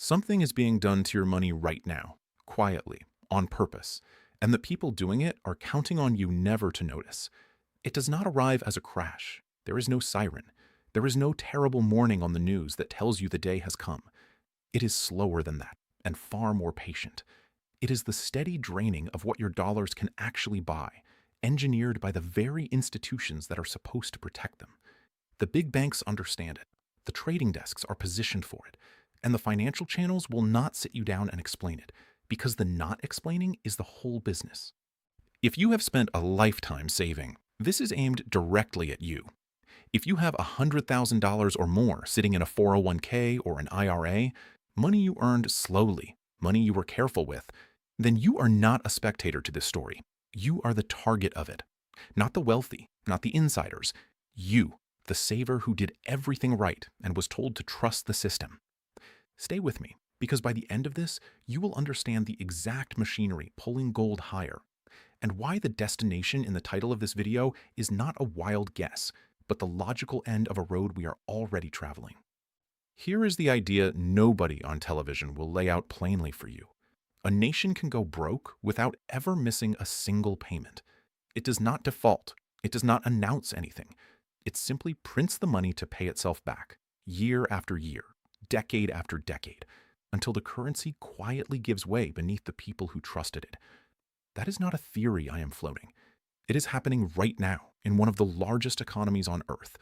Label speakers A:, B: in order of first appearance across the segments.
A: Something is being done to your money right now, quietly, on purpose, and the people doing it are counting on you never to notice. It does not arrive as a crash. There is no siren. There is no terrible morning on the news that tells you the day has come. It is slower than that, and far more patient. It is the steady draining of what your dollars can actually buy, engineered by the very institutions that are supposed to protect them. The big banks understand it. The trading desks are positioned for it. And the financial channels will not sit you down and explain it, because the not explaining is the whole business. If you have spent a lifetime saving, this is aimed directly at you. If you have $100,000 or more sitting in a 401k or an IRA, money you earned slowly, money you were careful with, then you are not a spectator to this story. You are the target of it. Not the wealthy, not the insiders. You, the saver who did everything right and was told to trust the system. Stay with me, because by the end of this, you will understand the exact machinery pulling gold higher, and why the destination in the title of this video is not a wild guess, but the logical end of a road we are already traveling. Here is the idea nobody on television will lay out plainly for you. A nation can go broke without ever missing a single payment. It does not default. It does not announce anything. It simply prints the money to pay itself back, year after year, decade after decade, until the currency quietly gives way beneath the people who trusted it. That is not a theory I am floating. It is happening right now in one of the largest economies on Earth,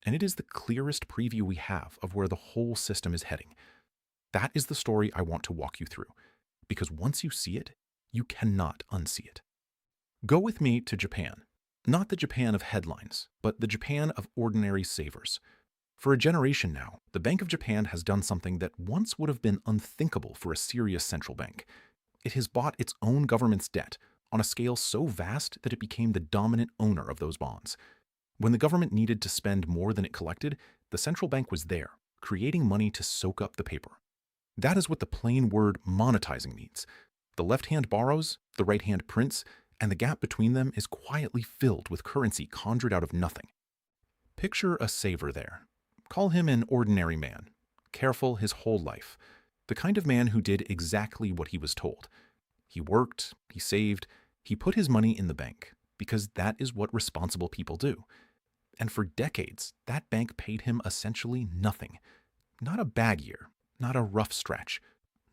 A: and it is the clearest preview we have of where the whole system is heading. That is the story I want to walk you through, because once you see it, you cannot unsee it. Go with me to Japan. Not the Japan of headlines, but the Japan of ordinary savers. For a generation now, the Bank of Japan has done something that once would have been unthinkable for a serious central bank. It has bought its own government's debt on a scale so vast that it became the dominant owner of those bonds. When the government needed to spend more than it collected, the central bank was there, creating money to soak up the paper. That is what the plain word monetizing means. The left hand borrows, the right hand prints, and the gap between them is quietly filled with currency conjured out of nothing. Picture a saver there. Call him an ordinary man, careful his whole life, the kind of man who did exactly what he was told. He worked, he saved, he put his money in the bank, because that is what responsible people do. And for decades, that bank paid him essentially nothing. Not a bad year, not a rough stretch,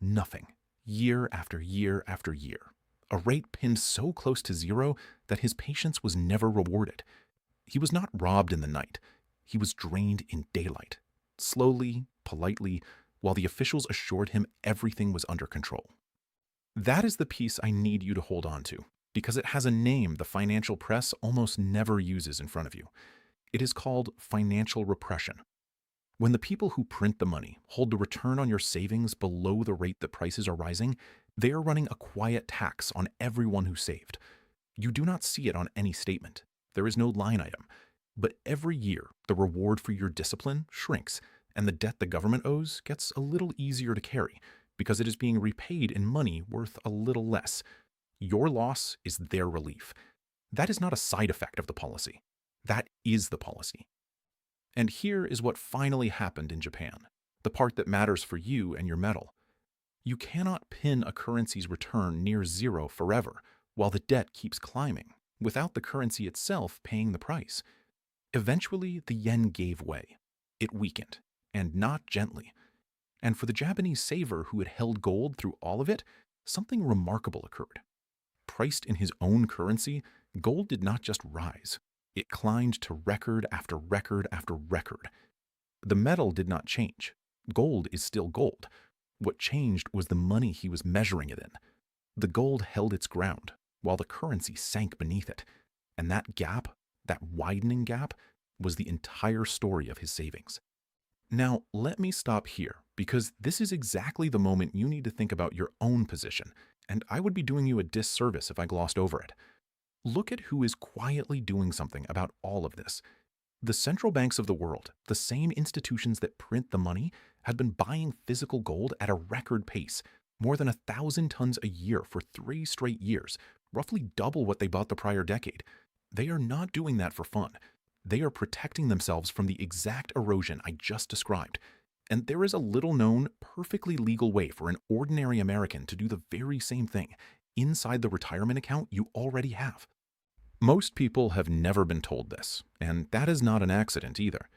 A: nothing, year after year after year. A rate pinned so close to zero that his patience was never rewarded. He was not robbed in the night. He was drained in daylight, slowly, politely, while the officials assured him everything was under control. That is the piece I need you to hold on to, because it has a name the financial press almost never uses in front of you. It is called financial repression. When the people who print the money hold the return on your savings below the rate that prices are rising, they are running a quiet tax on everyone who saved. You do not see it on any statement. There is no line item. But every year, the reward for your discipline shrinks, and the debt the government owes gets a little easier to carry because it is being repaid in money worth a little less. Your loss is their relief. That is not a side effect of the policy. That is the policy. And here is what finally happened in Japan, the part that matters for you and your metal. You cannot pin a currency's return near zero forever while the debt keeps climbing, without the currency itself paying the price. Eventually, the yen gave way. It weakened, and not gently. And for the Japanese saver who had held gold through all of it, something remarkable occurred. Priced in his own currency, gold did not just rise. It climbed to record after record after record. The metal did not change. Gold is still gold. What changed was the money he was measuring it in. The gold held its ground, while the currency sank beneath it. And that gap, that widening gap, was the entire story of his savings. Now, let me stop here, because this is exactly the moment you need to think about your own position, and I would be doing you a disservice if I glossed over it. Look at who is quietly doing something about all of this. The central banks of the world, the same institutions that print the money, had been buying physical gold at a record pace, more than 1,000 tons a year for 3 straight years, roughly double what they bought the prior decade. They are not doing that for fun. They are protecting themselves from the exact erosion I just described. And there is a little known, perfectly legal way for an ordinary American to do the very same thing inside the retirement account you already have. Most people have never been told this, and that is not an accident either.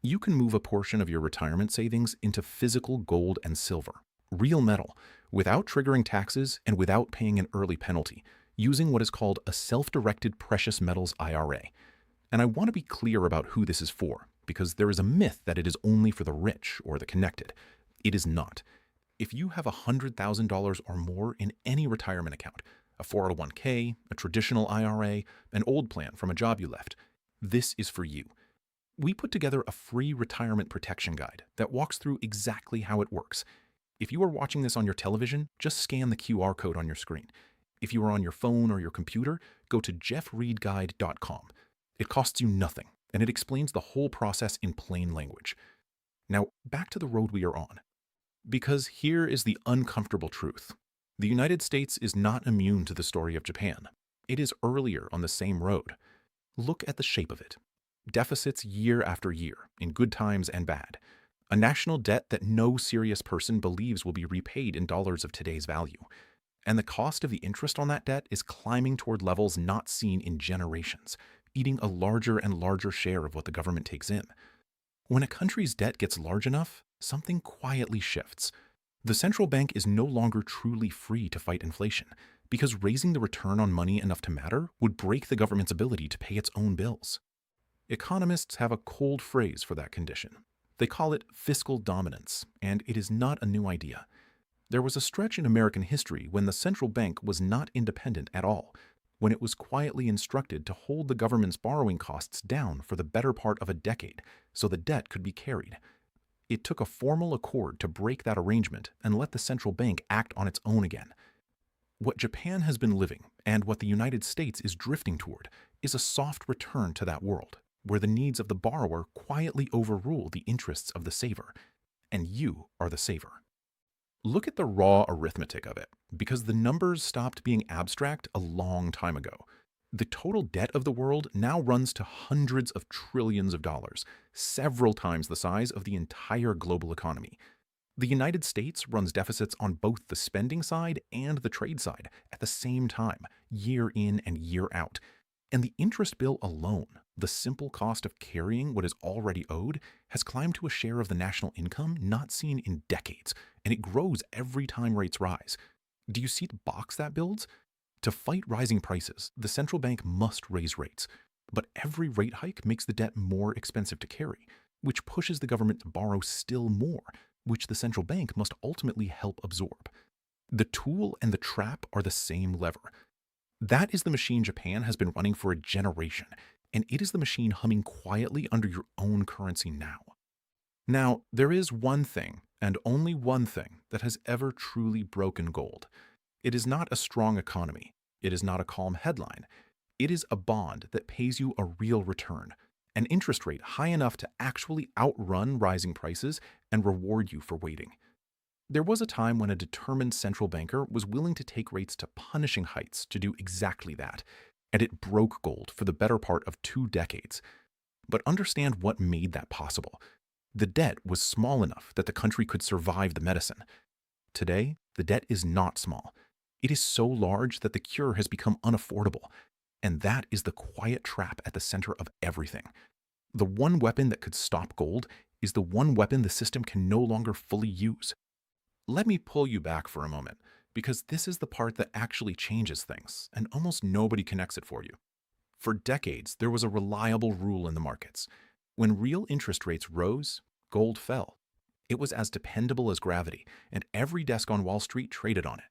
A: You can move a portion of your retirement savings into physical gold and silver, real metal, without triggering taxes and without paying an early penalty, using what is called a self-directed precious metals IRA. And I want to be clear about who this is for, because there is a myth that it is only for the rich or the connected. It is not. If you have $100,000 or more in any retirement account, a 401k, a traditional IRA, an old plan from a job you left, this is for you. We put together a free retirement protection guide that walks through exactly how it works. If you are watching this on your television, just scan the QR code on your screen. If you are on your phone or your computer, go to jeffreedguide.com. It costs you nothing, and it explains the whole process in plain language. Now, back to the road we are on. Because here is the uncomfortable truth. The United States is not immune to the story of Japan. It is earlier on the same road. Look at the shape of it. Deficits year after year, in good times and bad. A national debt that no serious person believes will be repaid in dollars of today's value. And the cost of the interest on that debt is climbing toward levels not seen in generations, eating a larger and larger share of what the government takes in. When a country's debt gets large enough, something quietly shifts. The central bank is no longer truly free to fight inflation, because raising the return on money enough to matter would break the government's ability to pay its own bills. Economists have a cold phrase for that condition. They call it fiscal dominance, and it is not a new idea. There was a stretch in American history when the central bank was not independent at all, when it was quietly instructed to hold the government's borrowing costs down for the better part of a decade so the debt could be carried. It took a formal accord to break that arrangement and let the central bank act on its own again. What Japan has been living, and what the United States is drifting toward, is a soft return to that world, where the needs of the borrower quietly overrule the interests of the saver, and you are the saver. Look at the raw arithmetic of it, because the numbers stopped being abstract a long time ago. The total debt of the world now runs to hundreds of trillions of dollars, several times the size of the entire global economy. The United States runs deficits on both the spending side and the trade side at the same time, year in and year out. And the interest bill alone, the simple cost of carrying what is already owed, has climbed to a share of the national income not seen in decades, and it grows every time rates rise. Do you see the box that builds? To fight rising prices, the central bank must raise rates. But every rate hike makes the debt more expensive to carry, which pushes the government to borrow still more, which the central bank must ultimately help absorb. The tool and the trap are the same lever. That is the machine Japan has been running for a generation, and it is the machine humming quietly under your own currency now. Now, there is one thing, and only one thing, that has ever truly broken gold. It is not a strong economy. It is not a calm headline. It is a bond that pays you a real return, an interest rate high enough to actually outrun rising prices and reward you for waiting. There was a time when a determined central banker was willing to take rates to punishing heights to do exactly that, and it broke gold for the better part of 2 decades. But understand what made that possible. The debt was small enough that the country could survive the medicine. Today, the debt is not small. It is so large that the cure has become unaffordable, and that is the quiet trap at the center of everything. The one weapon that could stop gold is the one weapon the system can no longer fully use. Let me pull you back for a moment, because this is the part that actually changes things, and almost nobody connects it for you. For decades, there was a reliable rule in the markets. When real interest rates rose, gold fell. It was as dependable as gravity, and every desk on Wall Street traded on it.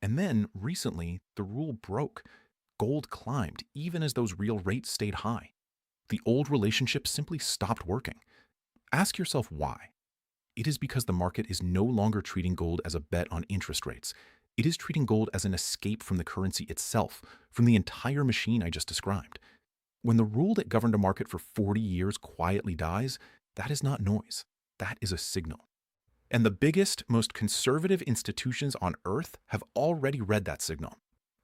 A: And then, recently, the rule broke. Gold climbed, even as those real rates stayed high. The old relationship simply stopped working. Ask yourself why. It is because the market is no longer treating gold as a bet on interest rates. It is treating gold as an escape from the currency itself, from the entire machine I just described. When the rule that governed a market for 40 years quietly dies, that is not noise. That is a signal. And the biggest, most conservative institutions on earth have already read that signal.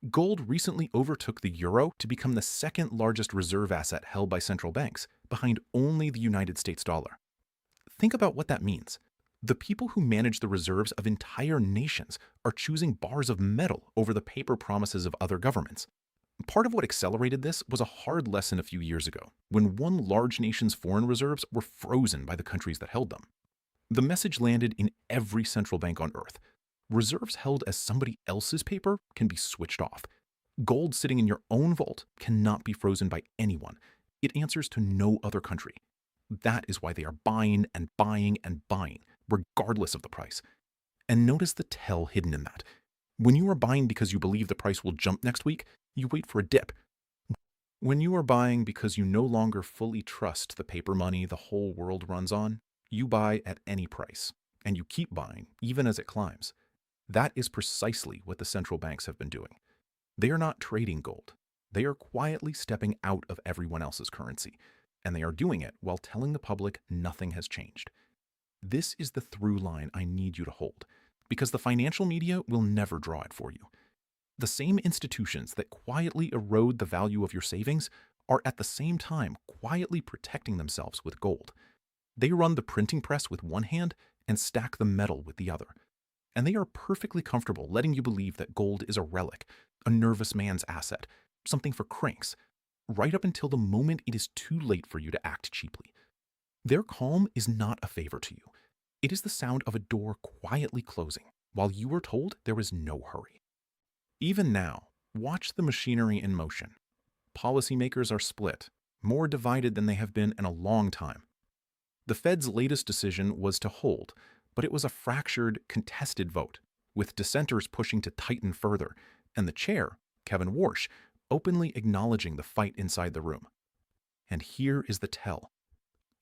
A: Gold recently overtook the euro to become the second largest reserve asset held by central banks, behind only the United States dollar. Think about what that means. The people who manage the reserves of entire nations are choosing bars of metal over the paper promises of other governments. Part of what accelerated this was a hard lesson a few years ago, when one large nation's foreign reserves were frozen by the countries that held them. The message landed in every central bank on Earth. Reserves held as somebody else's paper can be switched off. Gold sitting in your own vault cannot be frozen by anyone. It answers to no other country. That is why they are buying and buying and buying, regardless of the price. And notice the tell hidden in that. When you are buying because you believe the price will jump next week, you wait for a dip. When you are buying because you no longer fully trust the paper money the whole world runs on, you buy at any price, and you keep buying even as it climbs. That is precisely what the central banks have been doing. They are not trading gold. They are quietly stepping out of everyone else's currency, and they are doing it while telling the public nothing has changed. This is the through line I need you to hold, because the financial media will never draw it for you. The same institutions that quietly erode the value of your savings are at the same time quietly protecting themselves with gold. They run the printing press with one hand and stack the metal with the other. And they are perfectly comfortable letting you believe that gold is a relic, a nervous man's asset, something for cranks, right up until the moment it is too late for you to act cheaply. Their calm is not a favor to you. It is the sound of a door quietly closing, while you are told there is no hurry. Even now, watch the machinery in motion. Policymakers are split, more divided than they have been in a long time. The Fed's latest decision was to hold, but it was a fractured, contested vote, with dissenters pushing to tighten further, and the chair, Kevin Warsh, openly acknowledging the fight inside the room. And here is the tell.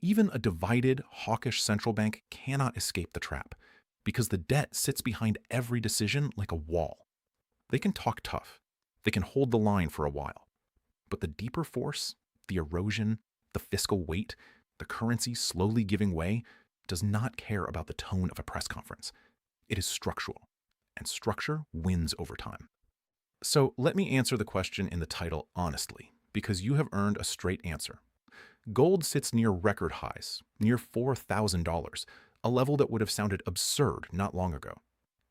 A: Even a divided, hawkish central bank cannot escape the trap, because the debt sits behind every decision like a wall. They can talk tough. They can hold the line for a while. But the deeper force, the erosion, the fiscal weight, the currency slowly giving way, does not care about the tone of a press conference. It is structural, and structure wins over time. So let me answer the question in the title honestly, because you have earned a straight answer. Gold sits near record highs, near $4,000, a level that would have sounded absurd not long ago.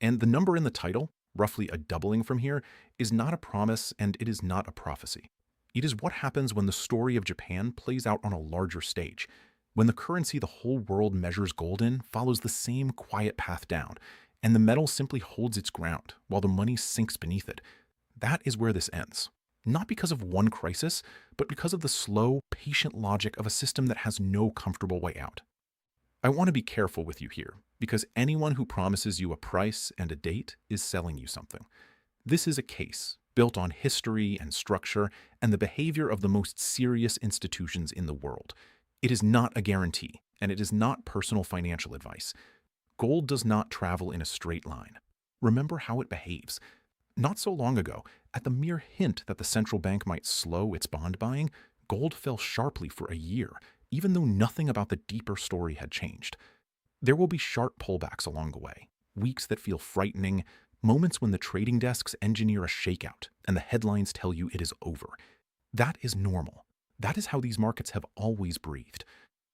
A: And the number in the title, roughly a doubling from here, is not a promise and it is not a prophecy. It is what happens when the story of Japan plays out on a larger stage, when the currency the whole world measures gold in follows the same quiet path down, and the metal simply holds its ground while the money sinks beneath it. That is where this ends. Not because of one crisis, but because of the slow, patient logic of a system that has no comfortable way out. I want to be careful with you here, because anyone who promises you a price and a date is selling you something. This is a case built on history and structure and the behavior of the most serious institutions in the world. It is not a guarantee, and it is not personal financial advice. Gold does not travel in a straight line. Remember how it behaves. Not so long ago, at the mere hint that the central bank might slow its bond buying, gold fell sharply for a year, even though nothing about the deeper story had changed. There will be sharp pullbacks along the way, weeks that feel frightening, moments when the trading desks engineer a shakeout and the headlines tell you it is over. That is normal. That is how these markets have always breathed.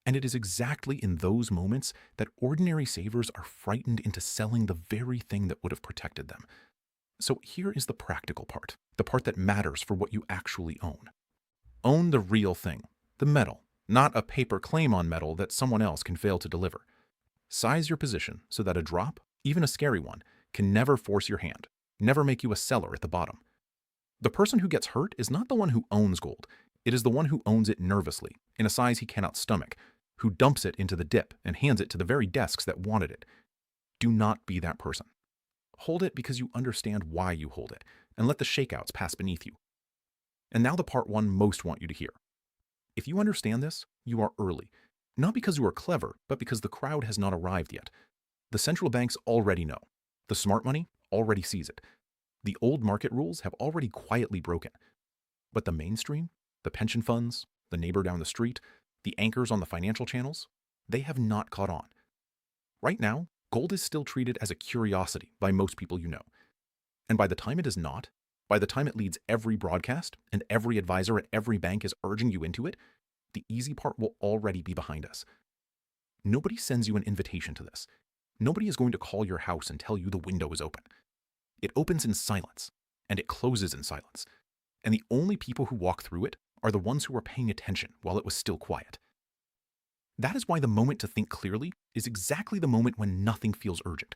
A: And it is exactly in those moments that ordinary savers are frightened into selling the very thing that would have protected them. So here is the practical part, the part that matters for what you actually own. Own the real thing, the metal, not a paper claim on metal that someone else can fail to deliver. Size your position so that a drop, even a scary one, can never force your hand, never make you a seller at the bottom. The person who gets hurt is not the one who owns gold. It is the one who owns it nervously, in a size he cannot stomach, who dumps it into the dip and hands it to the very desks that wanted it. Do not be that person. Hold it because you understand why you hold it, and let the shakeouts pass beneath you. And now the part one most want you to hear. If you understand this, you are early. Not because you are clever, but because the crowd has not arrived yet. The central banks already know. The smart money already sees it. The old market rules have already quietly broken. But the mainstream, the pension funds, the neighbor down the street, the anchors on the financial channels, they have not caught on. Right now, gold is still treated as a curiosity by most people you know. And by the time it is not, by the time it leads every broadcast and every advisor at every bank is urging you into it, the easy part will already be behind us. Nobody sends you an invitation to this. Nobody is going to call your house and tell you the window is open. It opens in silence, and it closes in silence. And the only people who walk through it are the ones who were paying attention while it was still quiet. That is why the moment to think clearly is exactly the moment when nothing feels urgent,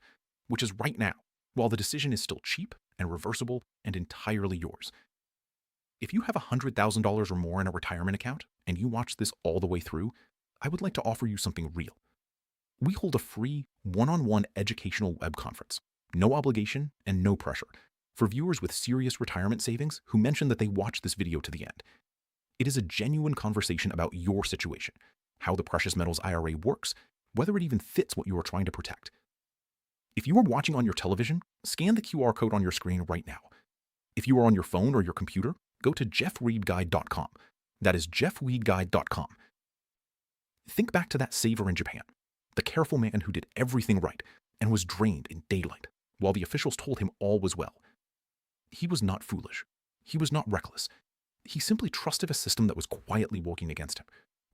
A: which is right now, while the decision is still cheap and reversible and entirely yours. If you have $100,000 or more in a retirement account and you watch this all the way through, I would like to offer you something real. We hold a free, one-on-one educational web conference, no obligation and no pressure, for viewers with serious retirement savings who mention that they watch this video to the end. It is a genuine conversation about your situation, how the precious metals IRA works, whether it even fits what you are trying to protect. If you are watching on your television, scan the QR code on your screen right now. If you are on your phone or your computer, go to jeffweedguide.com. That is jeffweedguide.com. Think back to that saver in Japan, the careful man who did everything right and was drained in daylight while the officials told him all was well. He was not foolish. He was not reckless. He simply trusted a system that was quietly working against him,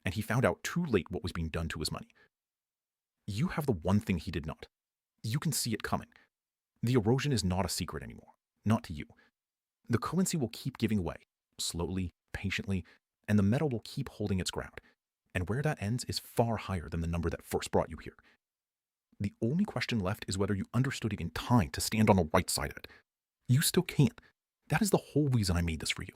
A: and he found out too late what was being done to his money. You have the one thing he did not. You can see it coming. The erosion is not a secret anymore, not to you. The currency will keep giving way, slowly, patiently, and the metal will keep holding its ground. And where that ends is far higher than the number that first brought you here. The only question left is whether you understood it in time to stand on the right side of it. You still can't. That is the whole reason I made this for you.